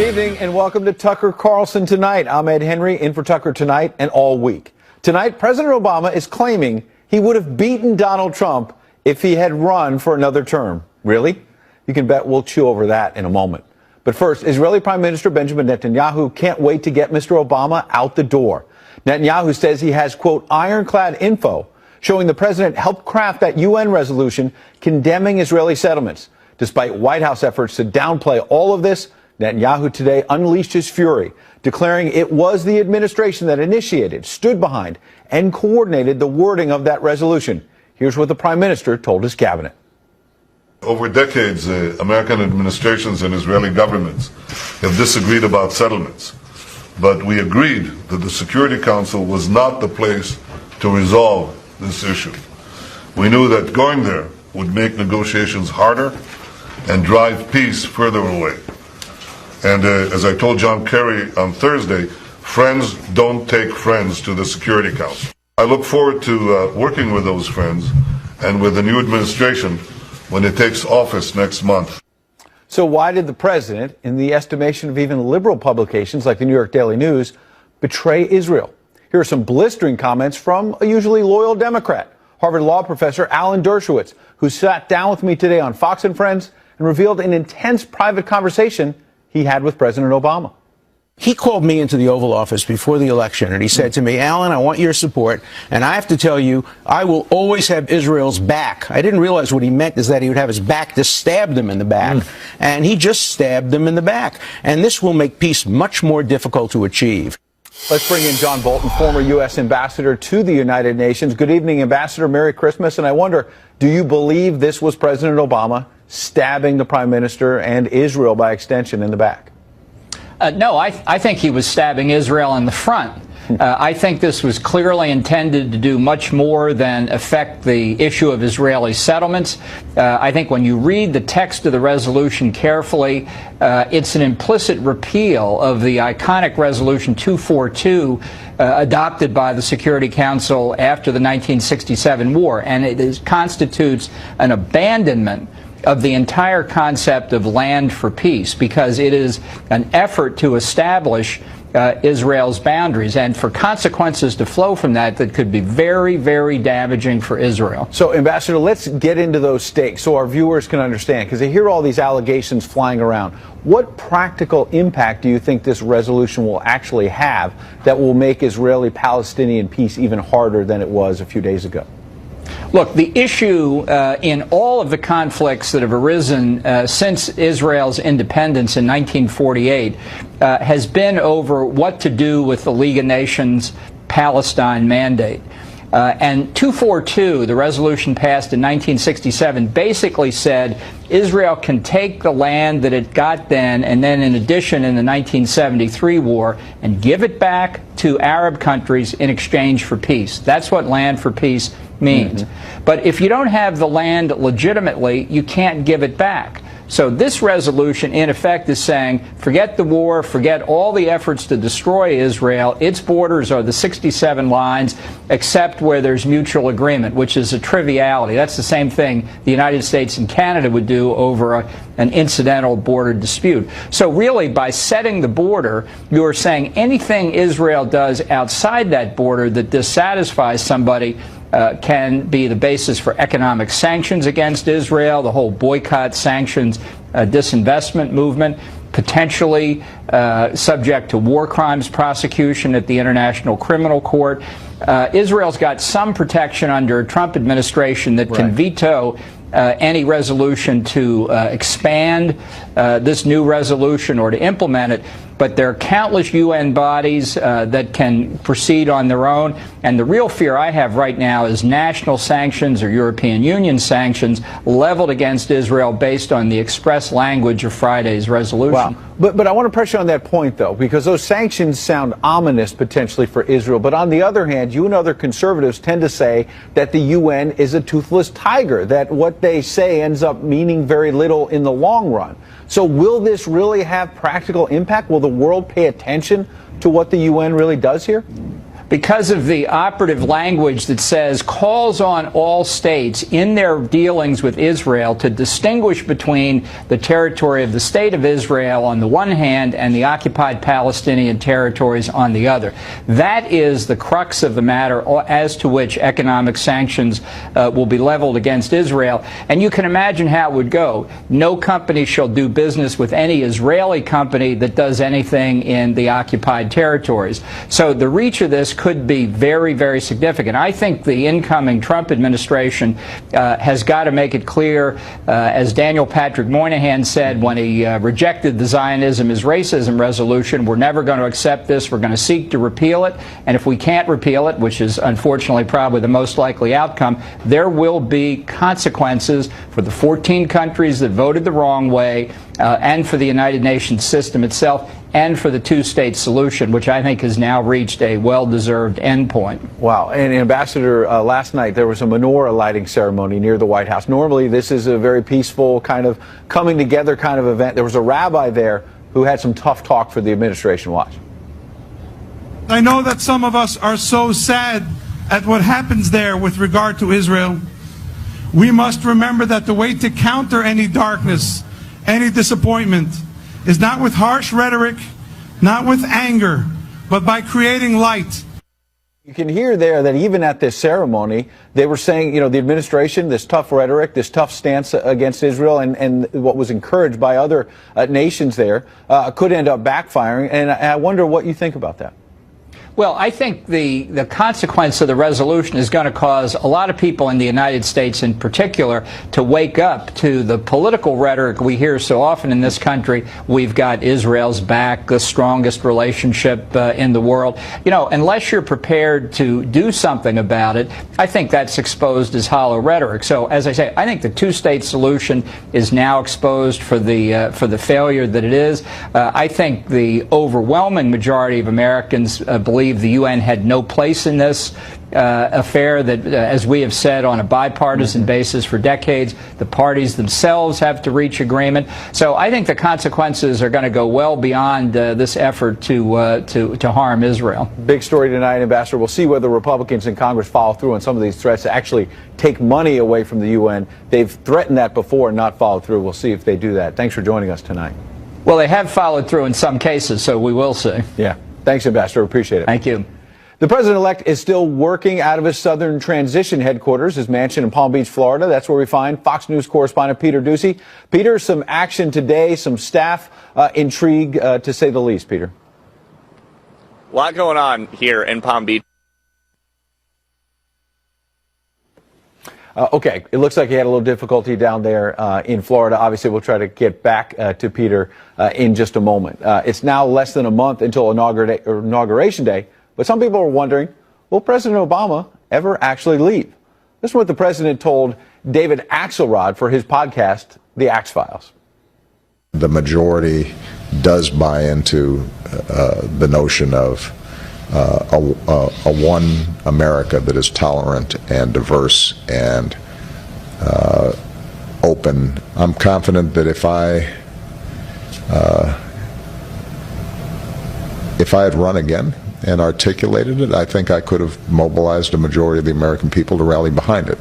evening and welcome to Tucker Carlson Tonight. I'm Ed Henry, in for Tucker tonight and all week. Tonight, President Obama is claiming he would have beaten Donald Trump if he had run for another term. Really? You can bet we'll chew over that in a moment. But first, Israeli Prime Minister Benjamin Netanyahu can't wait to get Mr. Obama out the door. Netanyahu says he has, quote, ironclad info showing the president helped craft that UN resolution condemning Israeli settlements. Despite White House efforts to downplay all of this, Netanyahu today unleashed his fury, declaring it was the administration that initiated, stood behind, and coordinated the wording of that resolution. Here's what the prime minister told his cabinet. Over decades, American administrations and Israeli governments have disagreed about settlements, but we agreed that the Security Council was not the place to resolve this issue. We knew that going there would make negotiations harder and drive peace further away. And as I told John Kerry on Thursday, friends don't take friends to the Security Council. I look forward to working with those friends and with the new administration when it takes office next month. So why did the president, in the estimation of even liberal publications like the New York Daily News, betray Israel? Here are some blistering comments from a usually loyal Democrat, Harvard Law professor Alan Dershowitz, who sat down with me today on Fox and Friends and revealed an intense private conversation he had with President Obama. He called me into the Oval Office before the election, and he said to me, Alan, I want your support, and I have to tell you, I will always have Israel's back. I didn't realize what he meant is that he would have his back to stab them in the back, and he just stabbed them in the back. And this will make peace much more difficult to achieve. Let's bring in John Bolton, former U.S. ambassador to the United Nations. Good evening, Ambassador. Merry Christmas. And I wonder, do you believe this was President Obama stabbing the prime minister and Israel by extension in the back? No, I think he was stabbing Israel in the front. I think this was clearly intended to do much more than affect the issue of Israeli settlements. I think when you read the text of the resolution carefully, it's an implicit repeal of the iconic Resolution 242 adopted by the Security Council after the 1967 war, and it constitutes an abandonment of the entire concept of land for peace, because it is an effort to establish Israel's boundaries, and for consequences to flow from that could be very, very damaging for Israel. So, Ambassador, let's get into those stakes so our viewers can understand, because they hear all these allegations flying around. What practical impact do you think this resolution will actually have that will make Israeli-Palestinian peace even harder than it was a few days ago? Look, the issue in all of the conflicts that have arisen since Israel's independence in 1948 has been over what to do with the League of Nations Palestine mandate. And 242, the resolution passed in 1967, basically said Israel can take the land that it got then, and then in addition in the 1973 war, and give it back to Arab countries in exchange for peace. That's what land for peace means. But if you don't have the land legitimately, you can't give it back. So this resolution, in effect, is saying, forget the war, forget all the efforts to destroy Israel. Its borders are the 67 lines, except where there's mutual agreement, which is a triviality. That's the same thing the United States and Canada would do over an incidental border dispute. So really, by setting the border, you're saying anything Israel does outside that border that dissatisfies somebody can be the basis for economic sanctions against Israel, the whole boycott, sanctions, disinvestment movement, potentially subject to war crimes prosecution at the International Criminal Court. Israel's got some protection under a Trump administration that can veto any resolution to expand this new resolution or to implement it. But there are countless UN bodies that can proceed on their own. And the real fear I have right now is national sanctions or European Union sanctions leveled against Israel based on the express language of Friday's resolution. Wow. But I want to pressure on that point, though, because those sanctions sound ominous potentially for Israel. But on the other hand, you and other conservatives tend to say that the UN is a toothless tiger, that what they say ends up meaning very little in the long run. So will this really have practical impact? Will the world pay attention to what the UN really does here? Because of the operative language that says calls on all states in their dealings with Israel to distinguish between the territory of the State of Israel on the one hand and the occupied Palestinian territories on the other. That is the crux of the matter as to which economic sanctions will be leveled against Israel. And you can imagine how it would go. No company shall do business with any Israeli company that does anything in the occupied territories. So the reach of this could be very, very significant. I think the incoming Trump administration has got to make it clear, as Daniel Patrick Moynihan said when he rejected the Zionism is racism resolution, we're never going to accept this. We're going to seek to repeal it. And if we can't repeal it, which is unfortunately probably the most likely outcome, there will be consequences for the 14 countries that voted the wrong way, and for the United Nations system itself, and for the two-state solution, which I think has now reached a well-deserved endpoint. Wow. And Ambassador, last night there was a menorah lighting ceremony near the White House. Normally this is a very peaceful kind of coming together kind of event. There was a rabbi there who had some tough talk for the administration. Watch. I know that some of us are so sad at what happens there with regard to Israel. We must remember that the way to counter any darkness, any disappointment, is not with harsh rhetoric, not with anger, but by creating light. You can hear there that even at this ceremony, they were saying, you know, the administration, this tough rhetoric, this tough stance against Israel, and what was encouraged by other nations there could end up backfiring. And I wonder what you think about that. Well, I think the consequence of the resolution is going to cause a lot of people in the United States in particular to wake up to the political rhetoric we hear so often in this country. We've got Israel's back, the strongest relationship in the world. You know, unless you're prepared to do something about it, I think that's exposed as hollow rhetoric. So, as I say, I think the two-state solution is now exposed for the failure that it is. I think the overwhelming majority of Americans believe the UN had no place in this affair, that, as we have said on a bipartisan basis for decades, the parties themselves have to reach agreement. So I think the consequences are going to go well beyond this effort to harm Israel. Big story tonight, Ambassador. We'll see whether Republicans in Congress follow through on some of these threats to actually take money away from the UN. They've threatened that before and not followed through. We'll see if they do that. Thanks for joining us tonight. Well, they have followed through in some cases, so we will see. Yeah. Thanks, Ambassador. Appreciate it. Thank you. The president-elect is still working out of his Southern Transition headquarters, his mansion in Palm Beach, Florida. That's where we find Fox News correspondent Peter Doocy. Peter, some action today, some staff intrigue, to say the least, Peter. A lot going on here in Palm Beach. Okay, it looks like he had a little difficulty down there in Florida. Obviously, we'll try to get back to Peter in just a moment. It's now less than a month until Inauguration Day, but some people are wondering, will President Obama ever actually leave? This is what the president told David Axelrod for his podcast, The Axe Files. The majority does buy into the notion of a one America that is tolerant and diverse and open. I'm confident that if I had run again and articulated it, I think I could have mobilized a majority of the American people to rally behind it.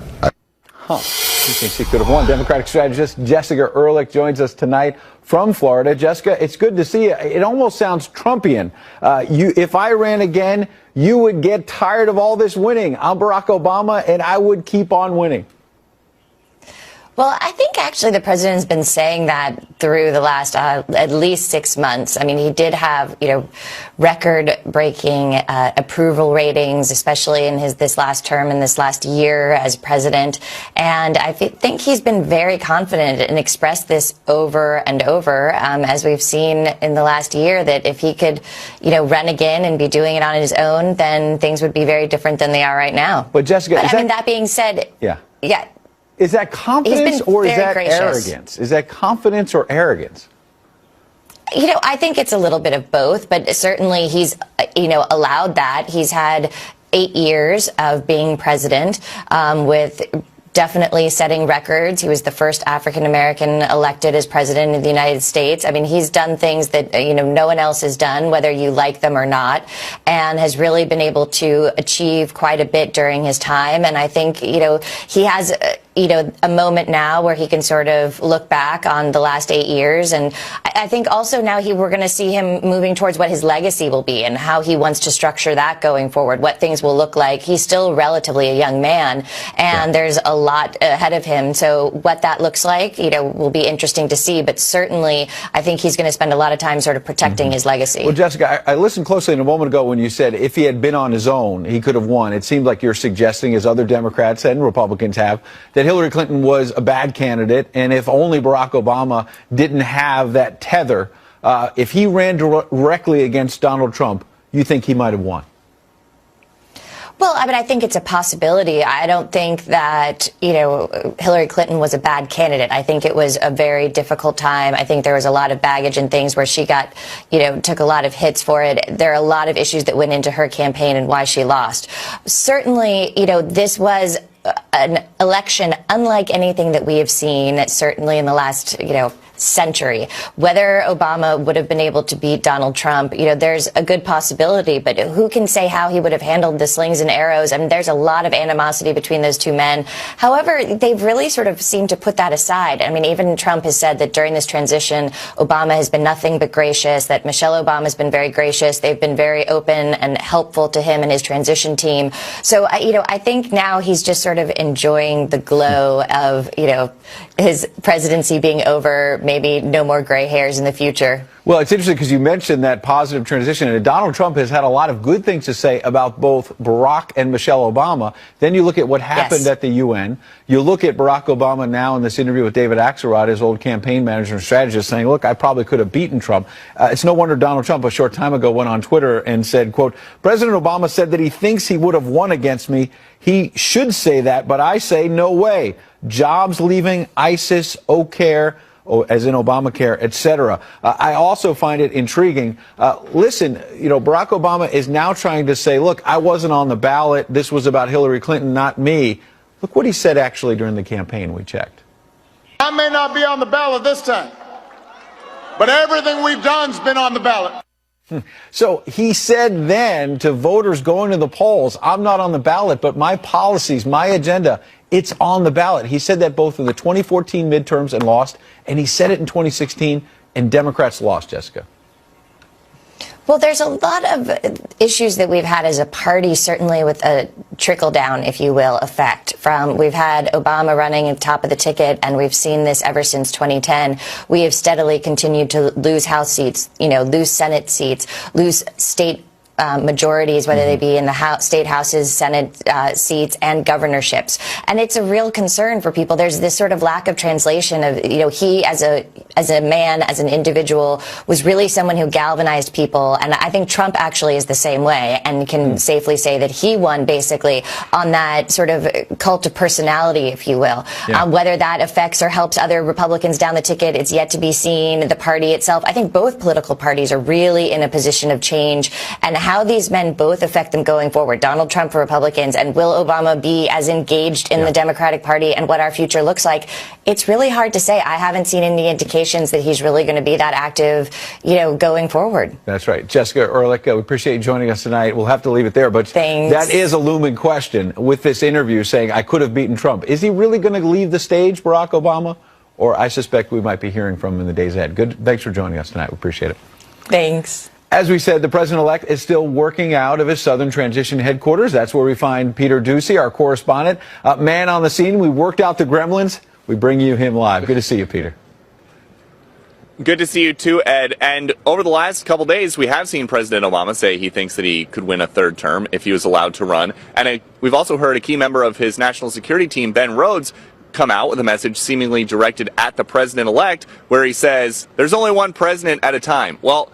He thinks he could have won. Democratic strategist Jessica Ehrlich joins us tonight from Florida. Jessica, it's good to see you. It almost sounds Trumpian. If I ran again, you would get tired of all this winning. I'm Barack Obama, and I would keep on winning. Well, I think actually the president's been saying that through the last at least 6 months. I mean, he did have, record-breaking approval ratings, especially in this last term, in this last year as president. And I think he's been very confident and expressed this over and over, as we've seen in the last year, that if he could, run again and be doing it on his own, then things would be very different than they are right now. But Jessica, that being said, yeah. Is that confidence or is that gracious. Arrogance? Is that confidence or arrogance? I think it's a little bit of both, but certainly he's, allowed that. He's had 8 years of being president with definitely setting records. He was the first African American elected as president of the United States. I mean, he's done things that, no one else has done, whether you like them or not, and has really been able to achieve quite a bit during his time. And I think, he has, a moment now where he can sort of look back on the last 8 years. And I think also now we're going to see him moving towards what his legacy will be and how he wants to structure that going forward, what things will look like. He's still relatively a young man, and there's a lot ahead of him. So what that looks like, will be interesting to see. But certainly, I think he's going to spend a lot of time sort of protecting his legacy. Well, Jessica, I listened closely a moment ago when you said if he had been on his own, he could have won. It seemed like you're suggesting, as other Democrats and Republicans have, that Hillary Clinton was a bad candidate, and if only Barack Obama didn't have that tether, if he ran directly against Donald Trump, you think he might have won? Well, I think it's a possibility. I don't think that, Hillary Clinton was a bad candidate. I think it was a very difficult time. I think there was a lot of baggage and things where she got, took a lot of hits for it. There are a lot of issues that went into her campaign and why she lost. Certainly, this was an election unlike anything that we have seen, certainly in the last, century. Whether Obama would have been able to beat Donald Trump, there's a good possibility, but who can say how he would have handled the slings and arrows? I mean, there's a lot of animosity between those two men. However, they've really sort of seemed to put that aside. I mean, even Trump has said that during this transition, Obama has been nothing but gracious, that Michelle Obama has been very gracious. They've been very open and helpful to him and his transition team. So, I think now he's just sort of enjoying the glow of, his presidency being over, maybe no more gray hairs in the future. Well, it's interesting because you mentioned that positive transition, and Donald Trump has had a lot of good things to say about both Barack and Michelle Obama. Then you look at what happened at the UN. You look at Barack Obama now in this interview with David Axelrod, his old campaign manager and strategist, saying, look, I probably could have beaten Trump. It's no wonder Donald Trump a short time ago went on Twitter and said, quote, President Obama said that he thinks he would have won against me. He should say that, but I say no way. Jobs leaving, ISIS, O'Care, as in Obamacare, etc. I also find it intriguing. Listen, Barack Obama is now trying to say, look, I wasn't on the ballot. This was about Hillary Clinton, not me. Look what he said actually during the campaign. We checked. I may not be on the ballot this time, but everything we've done's been on the ballot. So he said then to voters going to the polls, I'm not on the ballot, but my policies, my agenda, it's on the ballot. He said that both in the 2014 midterms and lost, and he said it in 2016, and Democrats lost, Jessica. Well, there's a lot of issues that we've had as a party, certainly with a trickle-down, if you will, effect. We've had Obama running at the top of the ticket, and we've seen this ever since 2010. We have steadily continued to lose House seats, lose Senate seats, lose state majorities, whether they be in the state houses, Senate seats, and governorships. And it's a real concern for people. There's this sort of lack of translation of, he as a man, as an individual, was really someone who galvanized people. And I think Trump actually is the same way and can safely say that he won basically on that sort of cult of personality, if you will. Whether that affects or helps other Republicans down the ticket, it's yet to be seen. The party itself, I think both political parties are really in a position of change, and how these men both affect them going forward. Donald Trump for Republicans, and will Obama be as engaged in the Democratic Party and what our future looks like? It's really hard to say. I haven't seen any indications that he's really going to be that active, going forward. That's right. Jessica Ehrlich, we appreciate you joining us tonight. We'll have to leave it there, but that is a looming question with this interview saying, I could have beaten Trump. Is he really going to leave the stage, Barack Obama? Or I suspect we might be hearing from him in the days ahead. Good. Thanks for joining us tonight. We appreciate it. Thanks. As we said, the president-elect is still working out of his Southern Transition headquarters. That's where we find Peter Ducey, our correspondent, man on the scene. We worked out the gremlins. We bring you him live. Good to see you, Peter. Good to see you too, Ed. And over the last couple days, we have seen President Obama say he thinks that he could win a third term if he was allowed to run. And we've also heard a key member of his national security team, Ben Rhodes, come out with a message seemingly directed at the president-elect, where he says, there's only one president at a time. Well,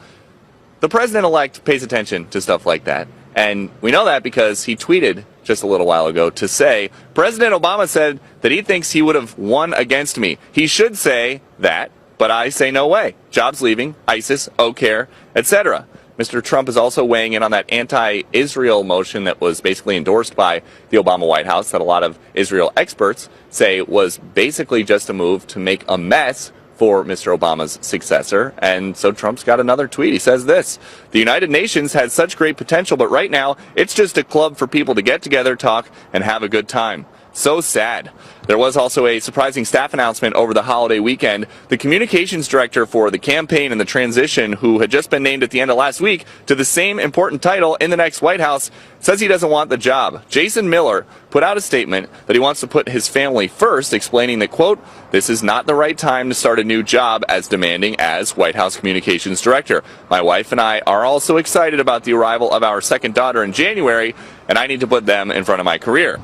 the president-elect pays attention to stuff like that, and we know that because he tweeted just a little while ago to say, President Obama said that he thinks he would have won against me. He should say that, but I say no way. Jobs leaving, ISIS, O'Care, etc. Mr. Trump is also weighing in on that anti-Israel motion that was basically endorsed by the Obama White House that a lot of Israel experts say was basically just a move to make a mess for Mr. Obama's successor. And so Trump's got another tweet. He says this: "The United Nations has such great potential, but right now it's just a club for people to get together, talk, and have a good time. So sad." There was also a surprising staff announcement over the holiday weekend. The communications director for the campaign and the transition, who had just been named at the end of last week to the same important title in the next White House, says he doesn't want the job. Jason Miller put out a statement that he wants to put his family first, explaining that, quote, "This is not the right time to start a new job as demanding as White House communications director. My wife and I are also excited about the arrival of our second daughter in January, and I need to put them in front of my career."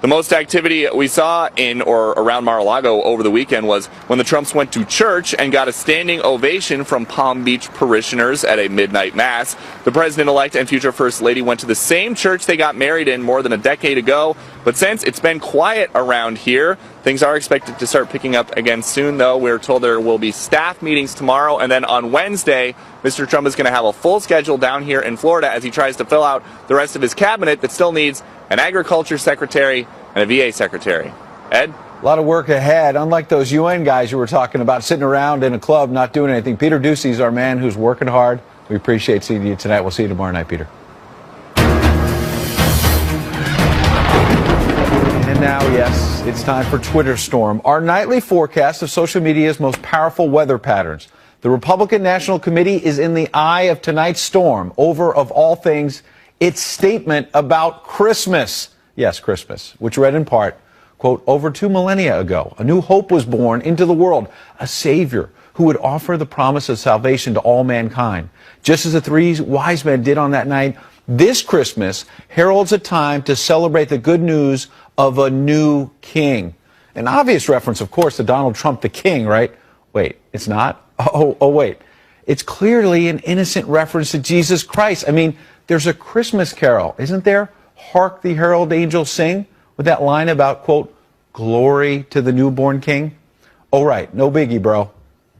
The most activity we saw in or around Mar-a-Lago over the weekend was when the Trumps went to church and got a standing ovation from Palm Beach parishioners at a midnight mass. The president-elect and future first lady went to the same church they got married in more than a decade ago. But since it's been quiet around here, things are expected to start picking up again soon, though. We're told there will be staff meetings tomorrow, and then on Wednesday, Mr. Trump is going to have a full schedule down here in Florida as he tries to fill out the rest of his cabinet that still needs an agriculture secretary and a VA secretary. Ed? A lot of work ahead, unlike those UN guys you were talking about sitting around in a club not doing anything. Peter Ducey's our man who's working hard. We appreciate seeing you tonight. We'll see you tomorrow night, Peter. And now, yes, it's time for Twitter Storm, our nightly forecast of social media's most powerful weather patterns. The Republican National Committee is in the eye of tonight's storm over, of all things, its statement about Christmas. Yes, Christmas, which read in part, quote, "Over 2 millennia ago, a new hope was born into the world, a Savior who would offer the promise of salvation to all mankind. Just as the 3 wise men did on that night, this Christmas heralds a time to celebrate the good news of a new king." An obvious reference, of course, to Donald Trump, the king, right? Wait, it's not? Wait. It's clearly an innocent reference to Jesus Christ. I mean, there's a Christmas carol, isn't there? "Hark the herald angels sing," with that line about, quote, "glory to the newborn king." Oh, right, no biggie, bro.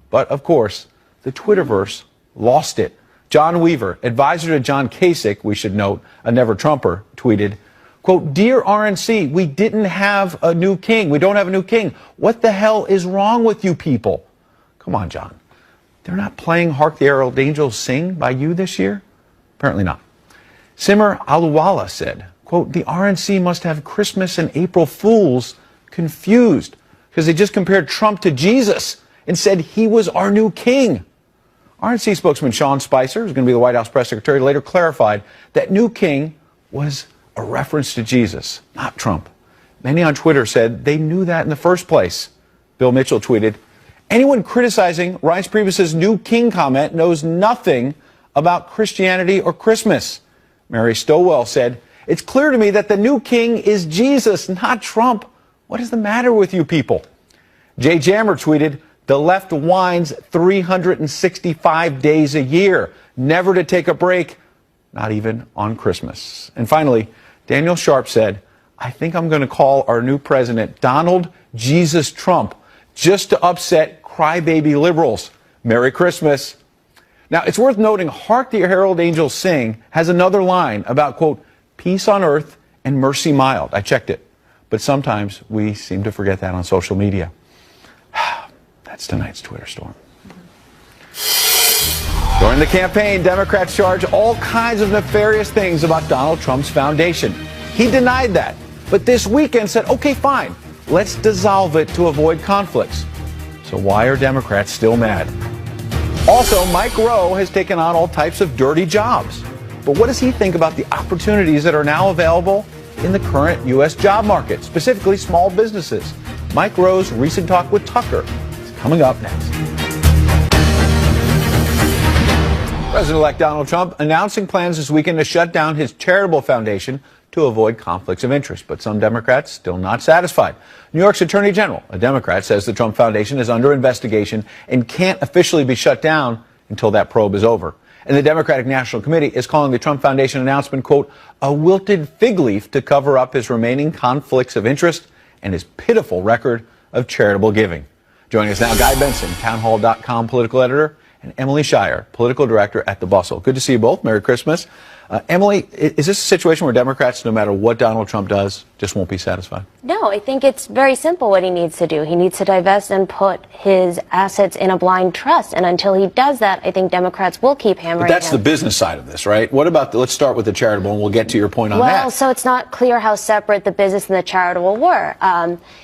But, of course, the Twitterverse lost it. John Weaver, advisor to John Kasich, we should note, a never-Trumper, tweeted, quote, "Dear RNC, we didn't have a new king. We don't have a new king. What the hell is wrong with you people?" Come on, John. They're not playing Hark the Herald Angels Sing by you this year? Apparently not. Simmer Aluwala said, quote, "The RNC must have Christmas and April Fools confused because they just compared Trump to Jesus and said he was our new king." RNC spokesman Sean Spicer, who's going to be the White House press secretary, later clarified that new king was a reference to Jesus, not Trump. Many on Twitter said they knew that in the first place. Bill Mitchell tweeted, "Anyone criticizing Reince Priebus's new king comment knows nothing about Christianity or Christmas." Mary Stowell said, "It's clear to me that the new king is Jesus, not Trump. What is the matter with you people?" Jay Jammer tweeted, "The left whines 365 days a year, never to take a break, not even on Christmas." And finally, Daniel Sharp said, "I think I'm going to call our new president Donald Jesus Trump just to upset crybaby liberals. Merry Christmas." Now, it's worth noting Hark the Herald Angels Sing has another line about, quote, "peace on earth and mercy mild." I checked it. But sometimes we seem to forget that on social media. That's tonight's Twitter Storm. During the campaign, Democrats charge all kinds of nefarious things about Donald Trump's foundation. He denied that, but this weekend said, okay, fine, let's dissolve it to avoid conflicts. So why are Democrats still mad? Also, Mike Rowe has taken on all types of dirty jobs. But what does he think about the opportunities that are now available in the current U.S. job market, specifically small businesses? Mike Rowe's recent talk with Tucker is coming up next. President-elect Donald Trump announcing plans this weekend to shut down his charitable foundation to avoid conflicts of interest. But some Democrats still not satisfied. New York's Attorney General, a Democrat, says the Trump Foundation is under investigation and can't officially be shut down until that probe is over. And the Democratic National Committee is calling the Trump Foundation announcement, quote, a wilted fig leaf to cover up his remaining conflicts of interest and his pitiful record of charitable giving. Joining us now, Guy Benson, townhall.com political editor, and Emily Shire, political director at The Bustle. Good to see you both. Merry Christmas. Emily, is this a situation where Democrats, no matter what Donald Trump does, just won't be satisfied? No, I think it's very simple what he needs to do. He needs to divest and put his assets in a blind trust. And until he does that, I think Democrats will keep hammering But that's him. the business side of this, right? What about, let's start with the charitable, and we'll get to your point on that. Well, so it's not clear how separate the business and the charitable were.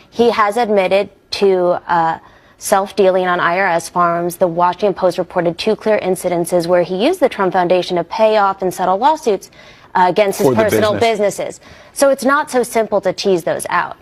He has admitted to self-dealing on IRS farms. The Washington Post reported 2 clear incidences where he used the Trump Foundation to pay off and settle lawsuits against his personal businesses. So it's not so simple to tease those out.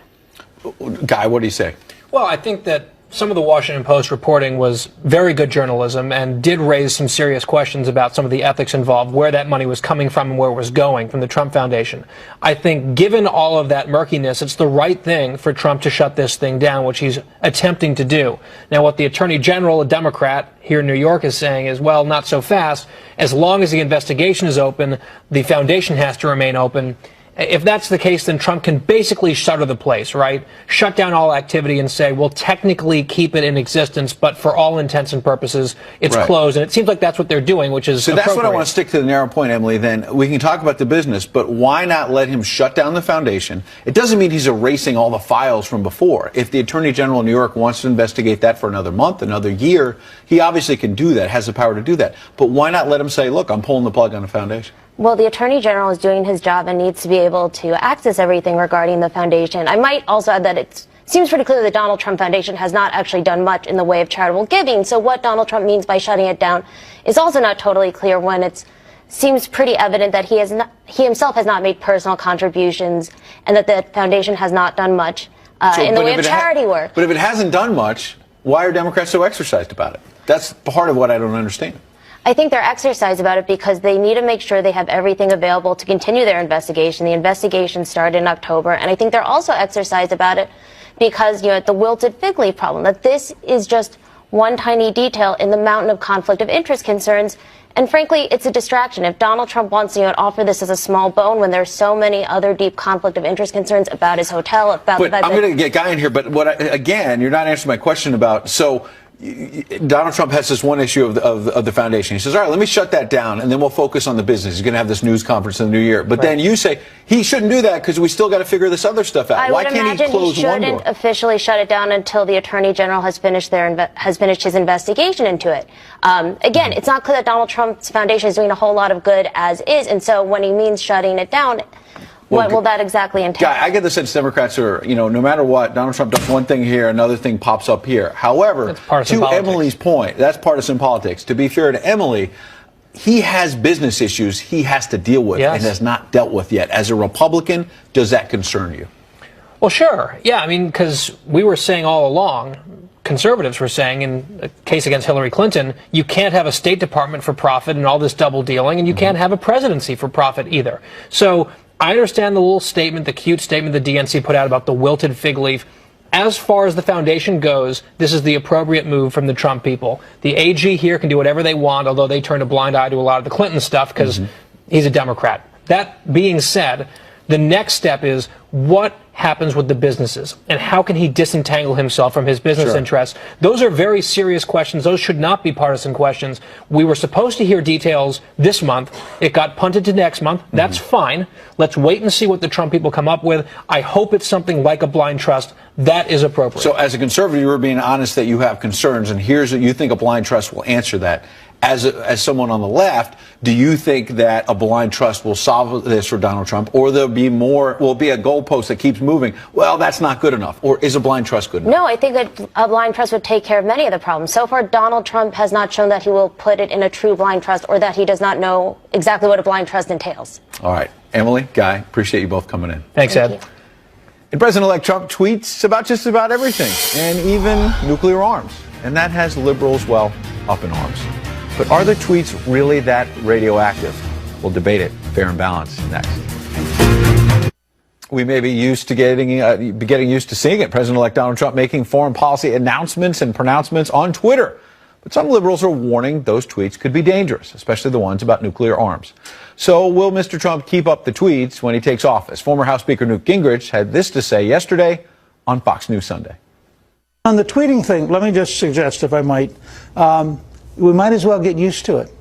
Guy, what do you say? Well, I think that some of the Washington Post reporting was very good journalism and did raise some serious questions about some of the ethics involved, where that money was coming from and where it was going from the Trump Foundation. I think given all of that murkiness, it's the right thing for Trump to shut this thing down, which he's attempting to do. Now, what the Attorney General, a Democrat here in New York, is saying is, well, not so fast. As long as the investigation is open, the foundation has to remain open. If that's the case, then Trump can basically shutter the place, right? Shut down all activity and say, we'll technically keep it in existence, but for all intents and purposes, it's closed. And it seems like that's what they're doing, which is So that's what I want to stick to the narrow point, Emily. Then we can talk about the business, but why not let him shut down the foundation? It doesn't mean he's erasing all the files from before. If the Attorney General of New York wants to investigate that for another month, another year, he obviously can do that, has the power to do that. But why not let him say, look, I'm pulling the plug on the foundation? Well, the Attorney General is doing his job and needs to be able to access everything regarding the foundation. I might also add that it seems pretty clear the Donald Trump Foundation has not actually done much in the way of charitable giving. So what Donald Trump means by shutting it down is also not totally clear when it seems pretty evident that he himself has not made personal contributions and that the foundation has not done much in the way of charity work. But if it hasn't done much, why are Democrats so exercised about it? That's part of what I don't understand. I think they're exercised about it because they need to make sure they have everything available to continue their investigation. The investigation started in October, and I think they're also exercised about it because, you know, the wilted fig leaf problem, that this is just one tiny detail in the mountain of conflict of interest concerns. And frankly, it's a distraction. If Donald Trump wants to offer this as a small bone when there's so many other deep conflict of interest concerns about his hotel, about the fact I'm going to get Guy in here, but again, you're not answering my question about, so Donald Trump has this one issue of the foundation. He says, all right, let me shut that down, and then we'll focus on the business. He's going to have this news conference in the new year. But then you say he shouldn't do that because we still got to figure this other stuff out. Why can't he close one door? He shouldn't officially shut it down until the Attorney General has finished his investigation into it. Again, it's not clear that Donald Trump's foundation is doing a whole lot of good as is, and so when he means shutting it down, what will that exactly entail? I get the sense Democrats are, no matter what, Donald Trump does one thing here, another thing pops up here. However, to Emily's point, that's partisan politics. To be fair to Emily, he has business issues he has to deal with and has not dealt with yet. As a Republican, does that concern you? Well, sure. Yeah, I mean, because we were saying all along, conservatives were saying in a case against Hillary Clinton, you can't have a State Department for profit and all this double dealing, and you can't have a presidency for profit either. So I understand the little statement, the cute statement the DNC put out about the wilted fig leaf. As far as the foundation goes, this is the appropriate move from the Trump people. The AG here can do whatever they want, although they turned a blind eye to a lot of the Clinton stuff because he's a Democrat. That being said, the next step is what happens with the businesses and how can he disentangle himself from his business interests? Those are very serious questions. Those should not be partisan questions. We were supposed to hear details this month. It got punted to next month. That's fine. Let's wait and see what the Trump people come up with. I hope it's something like a blind trust. That is appropriate. So as a conservative, you were being honest that you have concerns, and here's what you think a blind trust will answer that. As someone on the left, do you think that a blind trust will solve this for Donald Trump, or will be a goalpost that keeps moving? Well, that's not good enough. Or is a blind trust good enough? No, I think that a blind trust would take care of many of the problems. So far, Donald Trump has not shown that he will put it in a true blind trust or that he does not know exactly what a blind trust entails. All right. Emily, Guy, appreciate you both coming in. Thanks, Ed. And President-elect Trump tweets about just about everything, and even nuclear arms. And that has liberals, well, up in arms. But are the tweets really that radioactive? We'll debate it. Fair and Balanced next. We may be used to getting used to seeing it. President-elect Donald Trump making foreign policy announcements and pronouncements on Twitter. But some liberals are warning those tweets could be dangerous, especially the ones about nuclear arms. So will Mr. Trump keep up the tweets when he takes office? Former House Speaker Newt Gingrich had this to say yesterday on Fox News Sunday. On the tweeting thing, let me just suggest, if I might, we might as well get used to it.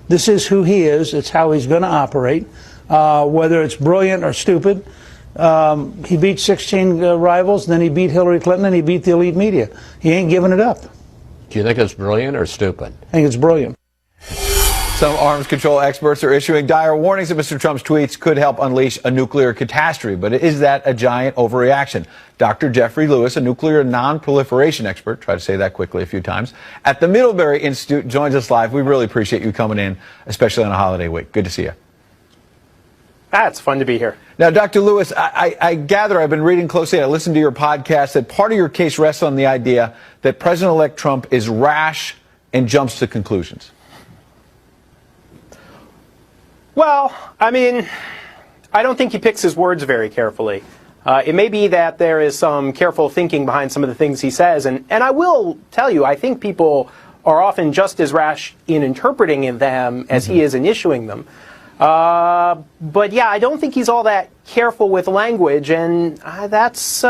This is who he is. It's how he's going to operate, whether it's brilliant or stupid. He beat 16 rivals, then he beat Hillary Clinton, and he beat the elite media. He ain't giving it up. Do you think it's brilliant or stupid? I think it's brilliant. Some arms control experts are issuing dire warnings that Mr. Trump's tweets could help unleash a nuclear catastrophe. But is that a giant overreaction? Dr. Jeffrey Lewis, a nuclear non-proliferation expert, try to say that quickly a few times, at the Middlebury Institute, joins us live. We really appreciate you coming in, especially on a holiday week. Good to see you. It's fun to be here. Now, Dr. Lewis, I gather, I've been reading closely, I listened to your podcast, that part of your case rests on the idea that President-elect Trump is rash and jumps to conclusions. Well, I mean, I don't think he picks his words very carefully. It may be that there is some careful thinking behind some of the things he says, and I will tell you, I think people are often just as rash in interpreting them as he is in issuing them. But yeah, I don't think he's all that careful with language, and that's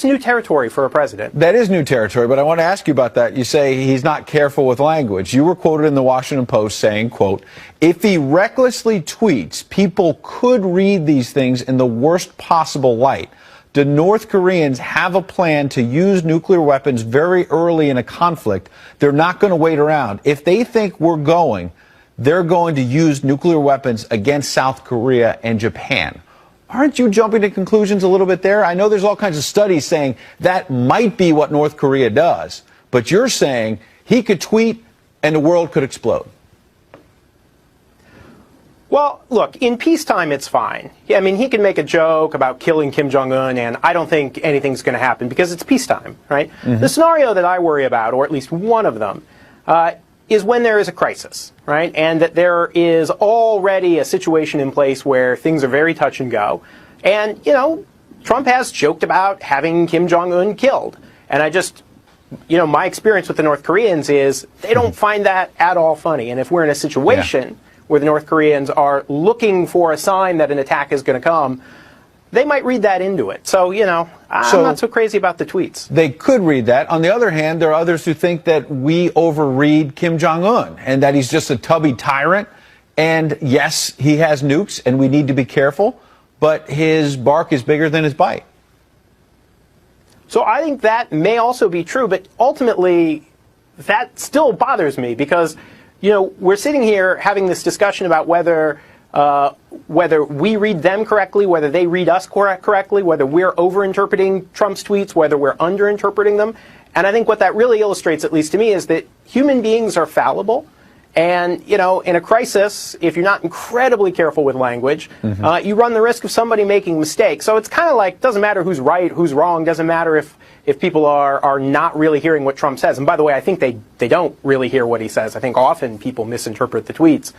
new territory for a president. That is new territory, but I want to ask you about that. You say he's not careful with language. You were quoted in the Washington Post saying, quote, if he recklessly tweets, people could read these things in the worst possible light. Do North Koreans have a plan to use nuclear weapons very early in a conflict? They're not going to wait around. If they think they're going to use nuclear weapons against South Korea and Japan. Aren't you jumping to conclusions a little bit there? I know there's all kinds of studies saying that might be what North Korea does, but you're saying he could tweet and the world could explode. Well, look, in peacetime, it's fine. I mean, he can make a joke about killing Kim Jong-un, and I don't think anything's going to happen because it's peacetime, right? Mm-hmm. The scenario that I worry about, or at least one of them, is when there is a crisis, right? And that there is already a situation in place where things are very touch and go. And, you know, Trump has joked about having Kim Jong-un killed. And I just, you know, my experience with the North Koreans is they don't find that at all funny. And if we're in a situation where the North Koreans are looking for a sign that an attack is going to come, they might read that into it. So, you know, I'm not so crazy about the tweets. They could read that. On the other hand, there are others who think that we overread Kim Jong-un and that he's just a tubby tyrant. And yes, he has nukes and we need to be careful, but his bark is bigger than his bite. So I think that may also be true, but ultimately that still bothers me because, you know, we're sitting here having this discussion about whether we read them correctly, whether they read us correctly, whether we're overinterpreting Trump's tweets, whether we're underinterpreting them. And I think what that really illustrates, at least to me, is that human beings are fallible. And, you know, in a crisis, if you're not incredibly careful with language, you run the risk of somebody making mistakes. So it's kind of like, doesn't matter who's right, who's wrong, doesn't matter if people are not really hearing what Trump says. And by the way, I think they don't really hear what he says. I think often people misinterpret the tweets.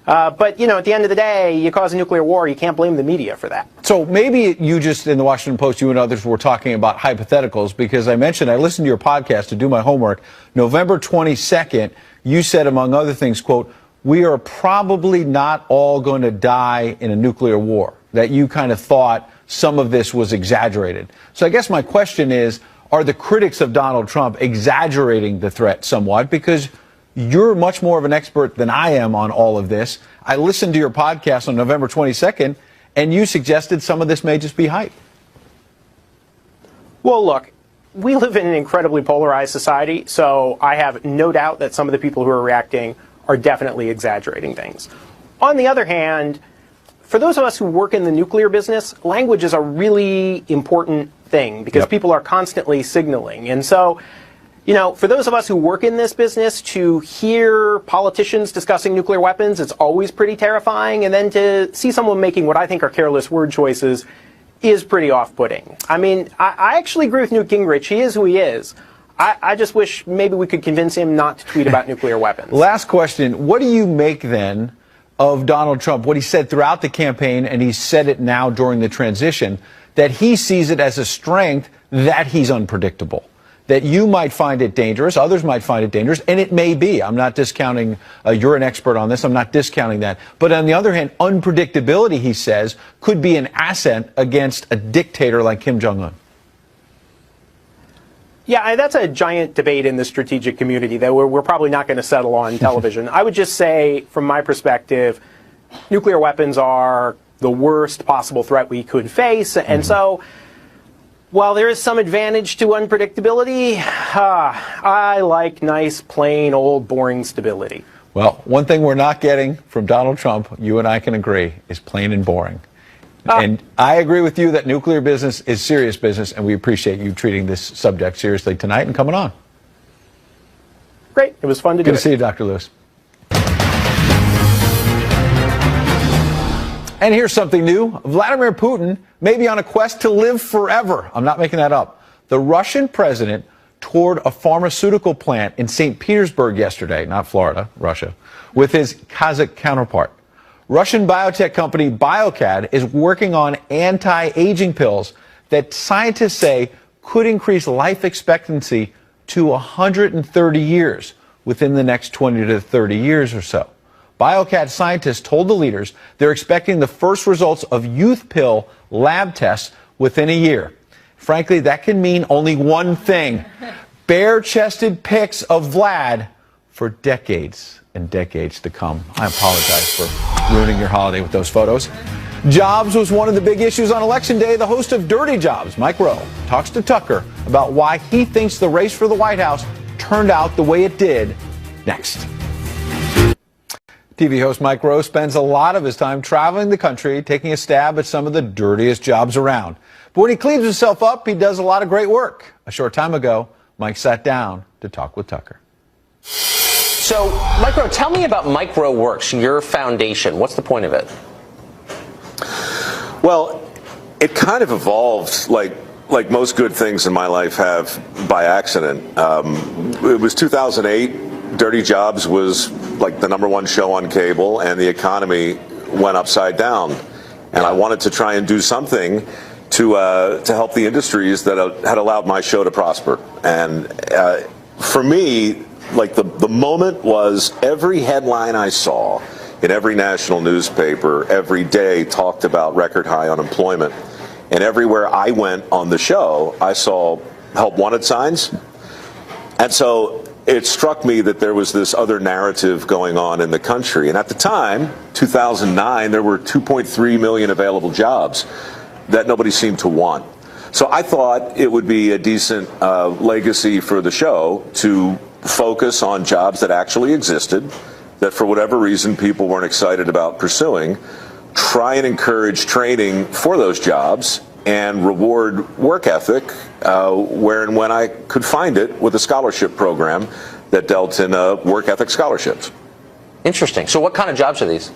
But, you know, at the end of the day, you cause a nuclear war, you can't blame the media for that. So maybe you just, in the Washington Post, you and others were talking about hypotheticals, because I listened to your podcast to do my homework. November 22nd, you said, among other things, quote, we are probably not all going to die in a nuclear war, that you kind of thought some of this was exaggerated. So I guess my question is, are the critics of Donald Trump exaggerating the threat somewhat? Because you're much more of an expert than I am on all of this. I listened to your podcast on November 22nd, and you suggested some of this may just be hype. Well, look, we live in an incredibly polarized society, so I have no doubt that some of the people who are reacting are definitely exaggerating things. On the other hand, for those of us who work in the nuclear business, language is a really important thing because people are constantly signaling. And so, you know, for those of us who work in this business, to hear politicians discussing nuclear weapons, it's always pretty terrifying. And then to see someone making what I think are careless word choices is pretty off-putting. I mean, I actually agree with Newt Gingrich. He is who he is. I just wish maybe we could convince him not to tweet about nuclear weapons. Last question. What do you make then of Donald Trump, what he said throughout the campaign, and he said it now during the transition, that he sees it as a strength that he's unpredictable? That you might find it dangerous, others might find it dangerous, and it may be. I'm not discounting, you're an expert on this, I'm not discounting that. But on the other hand, unpredictability, he says, could be an asset against a dictator like Kim Jong-un. Yeah, that's a giant debate in the strategic community that we're probably not going to settle on television. I would just say, from my perspective, nuclear weapons are the worst possible threat we could face. And so, while there is some advantage to unpredictability, I like nice, plain, old, boring stability. Well, one thing we're not getting from Donald Trump, you and I can agree, is plain and boring. And I agree with you that nuclear business is serious business, and we appreciate you treating this subject seriously tonight and coming on. Great. It was fun to do. Good to see you, Dr. Lewis. And here's something new. Vladimir Putin may be on a quest to live forever. I'm not making that up. The Russian president toured a pharmaceutical plant in St. Petersburg yesterday, not Florida, Russia, with his Kazakh counterpart. Russian biotech company BioCad is working on anti-aging pills that scientists say could increase life expectancy to 130 years within the next 20 to 30 years or so. BioCad scientists told the leaders they're expecting the first results of youth pill lab tests within a year. Frankly, that can mean only one thing: bare-chested pics of Vlad for decades and decades to come. I apologize for ruining your holiday with those photos. Jobs was one of the big issues on Election Day. The host of Dirty Jobs, Mike Rowe, talks to Tucker about why he thinks the race for the White House turned out the way it did. Next. TV host Mike Rowe spends a lot of his time traveling the country, taking a stab at some of the dirtiest jobs around. But when he cleans himself up, he does a lot of great work. A short time ago, Mike sat down to talk with Tucker. So, Mike Rowe, tell me about Mike Rowe Works, your foundation. What's the point of it? Well, it kind of evolved like most good things in my life have by accident. It was 2008. Dirty Jobs was like the #1 show on cable, and the economy went upside down. And I wanted to try and do something to help the industries that had allowed my show to prosper. And for me, like the moment was every headline I saw in every national newspaper every day talked about record high unemployment. And everywhere I went on the show, I saw help wanted signs. And so it struck me that there was this other narrative going on in the country. And at the time, 2009, there were 2.3 million available jobs that nobody seemed to want. So I thought it would be a decent legacy for the show to focus on jobs that actually existed, that for whatever reason people weren't excited about pursuing, try and encourage training for those jobs, and reward work ethic where and when I could find it with a scholarship program that dealt in work ethic scholarships. Interesting. So what kind of jobs are these?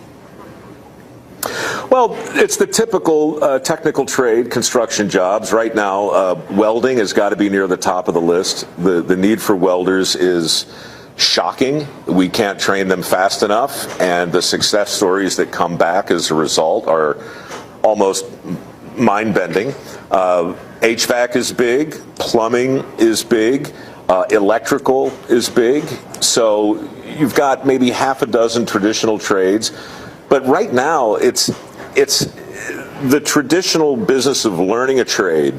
Well, it's the typical technical trade construction jobs. Right now, welding has got to be near the top of the list. The need for welders is shocking. We can't train them fast enough, and the success stories that come back as a result are almost mind-bending. HVAC is big, plumbing is big, electrical is big. So you've got maybe half a dozen traditional trades. But right now, it's the traditional business of learning a trade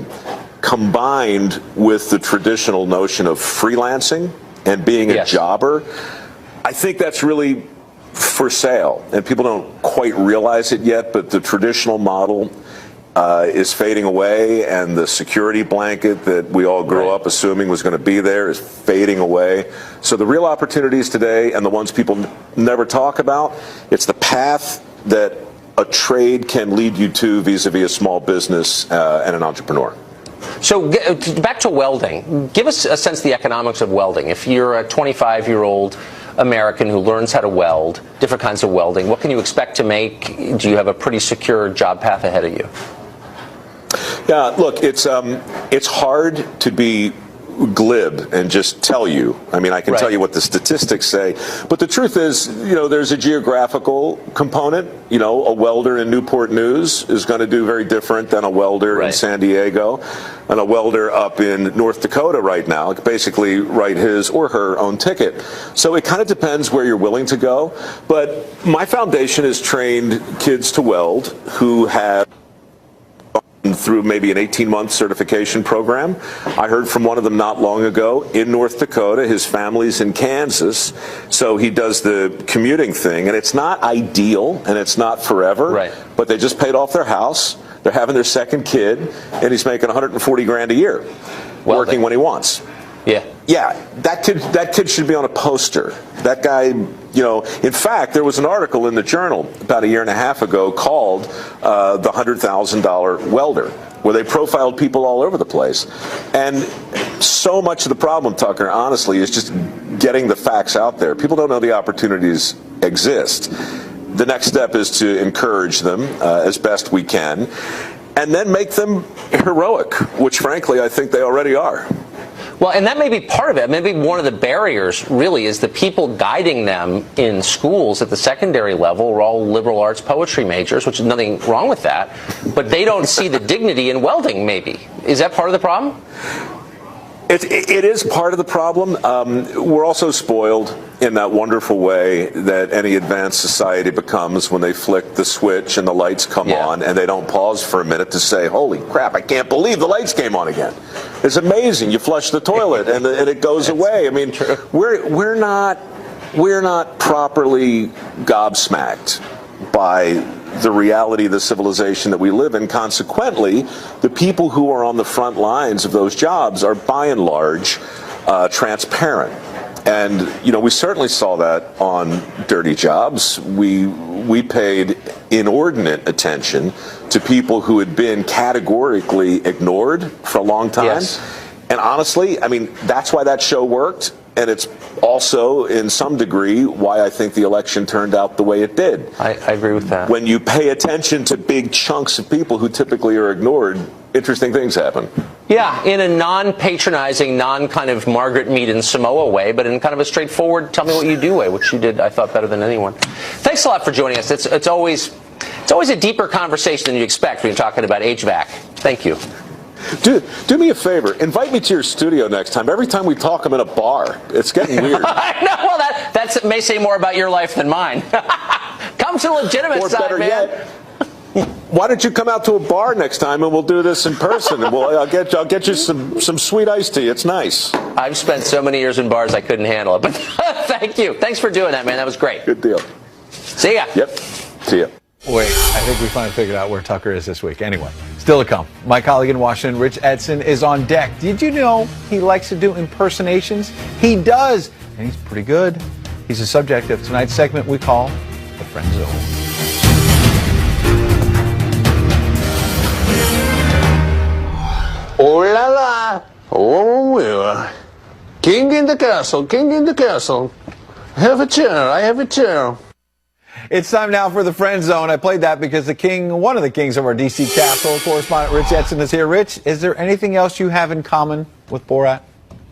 combined with the traditional notion of freelancing and being a jobber. I think that's really for sale, and people don't quite realize it yet, but the traditional model is fading away, and the security blanket that we all grew up assuming was going to be there is fading away. So the real opportunities today, and the ones people never talk about, it's the path that a trade can lead you to vis-a-vis a small business and an entrepreneur. So back to welding. Give us a sense of the economics of welding. If you're a 25-year-old American who learns how to weld, different kinds of welding, what can you expect to make? Do you have a pretty secure job path ahead of you? Yeah, look, it's hard to be glib and just tell you. I mean, I can tell you what the statistics say, but the truth is, there's a geographical component. A welder in Newport News is going to do very different than a welder in San Diego, and a welder up in North Dakota right now can basically write his or her own ticket. So it kind of depends where you're willing to go. But my foundation has trained kids to weld who have through maybe an 18-month certification program. I heard from one of them not long ago in North Dakota. His family's in Kansas, so he does the commuting thing, and it's not ideal and it's not forever. Right. But they just paid off their house. They're having their second kid, and he's making $140,000 a year, working when he wants. Yeah. Yeah, that kid should be on a poster. That guy, you know, in fact, there was an article in the Journal about a year and a half ago called The $100,000 Welder, where they profiled people all over the place. And so much of the problem, Tucker, honestly, is just getting the facts out there. People don't know the opportunities exist. The next step is to encourage them as best we can, and then make them heroic, which, frankly, I think they already are. Well, and that may be part of it. Maybe one of the barriers really is the people guiding them in schools at the secondary level are all liberal arts poetry majors, which is nothing wrong with that, but they don't see the dignity in welding, maybe. Is that part of the problem? It is part of the problem. We're also spoiled in that wonderful way that any advanced society becomes when they flick the switch and the lights come on and they don't pause for a minute to say, holy crap, I can't believe the lights came on again. It's amazing. You flush the toilet and it goes away. I mean, we're not properly gobsmacked by the reality of the civilization that we live in. Consequently, the people who are on the front lines of those jobs are by and large transparent. And, you know, we certainly saw that on Dirty Jobs. We paid inordinate attention to people who had been categorically ignored for a long time. Yes. And honestly, I mean, that's why that show worked. And it's also, in some degree, why I think the election turned out the way it did. I agree with that. When you pay attention to big chunks of people who typically are ignored, interesting things happen. Yeah, in a non-patronizing, non-kind of Margaret Mead and Samoa way, but in kind of a straightforward, tell me what you do way, which you did, I thought, better than anyone. Thanks a lot for joining us. It's always a deeper conversation than you expect when you're talking about HVAC. Thank you. Do me a favor. Invite me to your studio next time. Every time we talk, I'm in a bar. It's getting weird. I know. Well, that may say more about your life than mine. Come to the legitimate or side, better man. Yet, why don't you come out to a bar next time and we'll do this in person? And I'll get you some sweet iced tea. It's nice. I've spent so many years in bars I couldn't handle it. But thank you. Thanks for doing that, man. That was great. Good deal. See ya. Yep. See ya. Wait, I think we finally figured out where Tucker is this week. Anyway, still to come. My colleague in Washington, Rich Edson, is on deck. Did you know he likes to do impersonations? He does, and he's pretty good. He's the subject of tonight's segment we call The Friend Zone. Oh la la! Oh well. King in the castle, king in the castle. Have a chair, I have a chair. It's time now for the Friend Zone. I played that because one of the kings of our D.C. castle, correspondent Rich Edson, is here. Rich, is there anything else you have in common with Borat?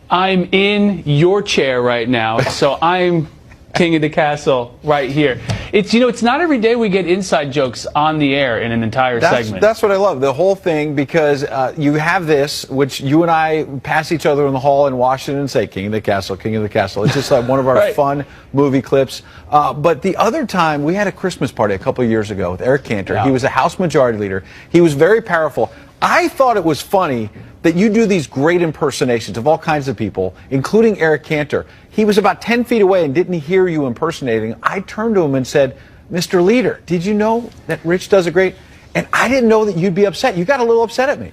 I'm in your chair right now, so I'm king of the castle right here. It's not every day we get inside jokes on the air in an entire segment. That's what I love, the whole thing, because you have this, which you and I pass each other in the hall in Washington and say, king of the castle, king of the castle. It's just like one of our right. fun movie clips. But the other time, we had a Christmas party a couple of years ago with Eric Cantor. Yeah. He was a House Majority Leader. He was very powerful. I thought it was funny that you do these great impersonations of all kinds of people, including Eric Cantor. He was about 10 feet away and didn't hear you impersonating. I turned to him and said, Mr. Leader, did you know that Rich does a great... And I didn't know that you'd be upset. You got a little upset at me.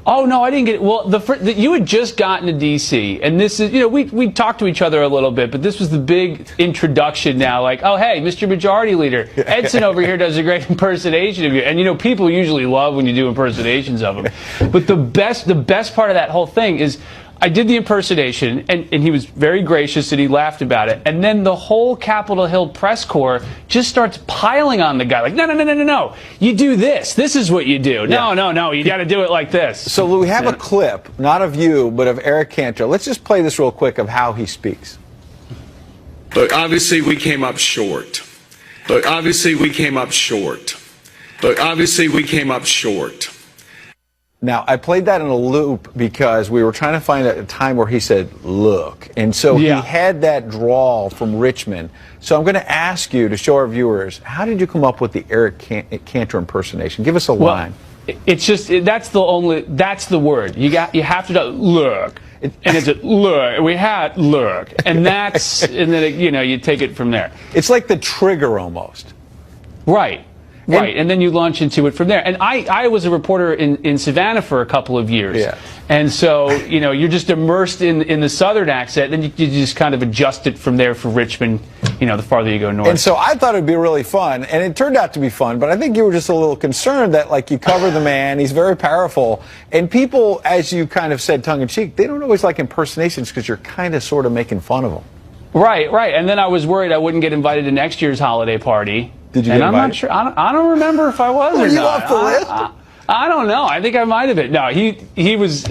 Oh, no, I didn't get it. Well, you had just gotten to D.C., and this is, we talked to each other a little bit, but this was the big introduction now, like, oh, hey, Mr. Majority Leader, Edson over here does a great impersonation of you. And, people usually love when you do impersonations of him. But the best part of that whole thing is I did the impersonation, and he was very gracious, and he laughed about it. And then the whole Capitol Hill press corps just starts piling on the guy, like, no, you do this. This is what you do. No, you got to do it like this. So we have a clip, not of you, but of Eric Cantor. Let's just play this real quick of how he speaks. Look, obviously we came up short. Look, obviously we came up short. Look, obviously we came up short. Now, I played that in a loop because we were trying to find a time where he said, look. And so he had that drawl from Richmond. So I'm going to ask you to show our viewers, how did you come up with the Eric Cantor impersonation? Give us a line. It's just that's the word you have to look, and it's a look. We had look, and that's and then you take it from there. It's like the trigger almost. Right. Right, and then you launch into it from there. And I was a reporter in Savannah for a couple of years. Yeah. And so, you're just immersed in the Southern accent, then you just kind of adjust it from there for Richmond, the farther you go north. And so I thought it'd be really fun, and it turned out to be fun, but I think you were just a little concerned that, you cover the man, he's very powerful, and people, as you kind of said tongue-in-cheek, they don't always like impersonations because you're kind of sort of making fun of them. Right. And then I was worried I wouldn't get invited to next year's holiday party. Did you get invited? I'm not sure. I don't remember if I was or you not. off the list? I don't know. I think I might have been. No, he was,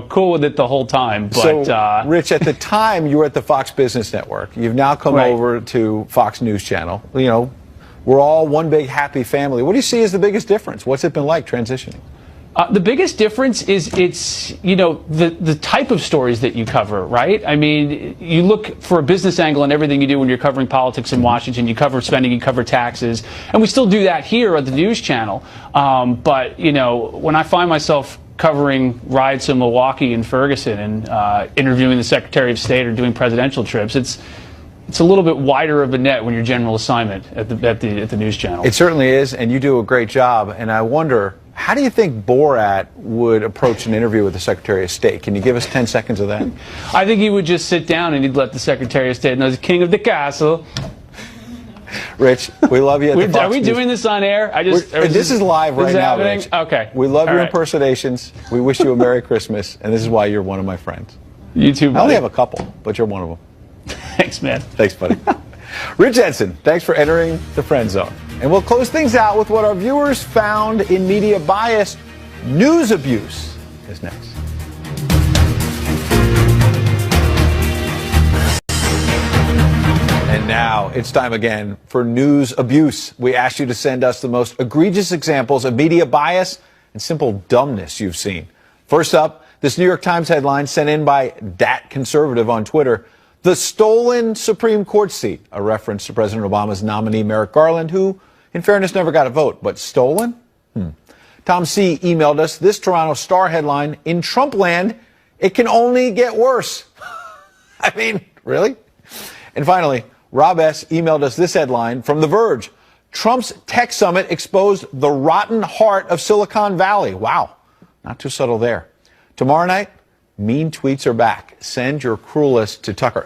cool with it the whole time. But so, Rich, at the time you were at the Fox Business Network. You've now come over to Fox News Channel. We're all one big happy family. What do you see as the biggest difference? What's it been like transitioning? The biggest difference is it's, the type of stories that you cover, right? I mean, you look for a business angle in everything you do when you're covering politics in Washington. You cover spending, you cover taxes. And we still do that here at the News Channel. But, when I find myself covering rides to Milwaukee and Ferguson and interviewing the Secretary of State or doing presidential trips, it's a little bit wider of a net when you're general assignment at the News Channel. It certainly is, and you do a great job. And I wonder, how do you think Borat would approach an interview with the Secretary of State? Can you give us 10 seconds of that? I think he would just sit down and he'd let the Secretary of State know he's king of the castle. Rich, we love you at the Fox Are we News. doing this on air? This is live right now, happening? Rich. Okay. We love All your right. impersonations. We wish you a Merry Christmas, and this is why you're one of my friends. You too, buddy. I only have a couple, but you're one of them. Thanks, man. Thanks, buddy. Rich Edson, thanks for entering the Friend Zone. And we'll close things out with what our viewers found in media bias. News abuse is next. And now it's time again for news abuse. We asked you to send us the most egregious examples of media bias and simple dumbness you've seen. First up, this New York Times headline sent in by Dat Conservative on Twitter. The stolen Supreme Court seat, a reference to President Obama's nominee Merrick Garland, who, in fairness, never got a vote. But stolen? Tom C. emailed us this Toronto Star headline, in Trump land, it can only get worse. I mean, really? And finally, Rob S. emailed us this headline from The Verge. Trump's tech summit exposed the rotten heart of Silicon Valley. Wow, not too subtle there. Tomorrow night, mean tweets are back. Send your cruelest to Tucker,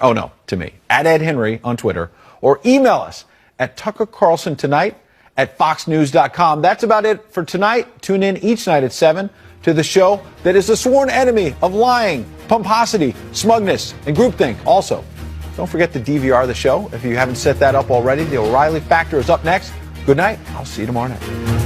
to me, at Ed Henry on Twitter, or email us at tuckercarlsontonight@foxnews.com. That's about it for tonight. Tune in each night at 7 to the show that is the sworn enemy of lying, pomposity, smugness, and groupthink. Also, don't forget to DVR the show if you haven't set that up already. The O'Reilly Factor is up next. Good night. I'll see you tomorrow night.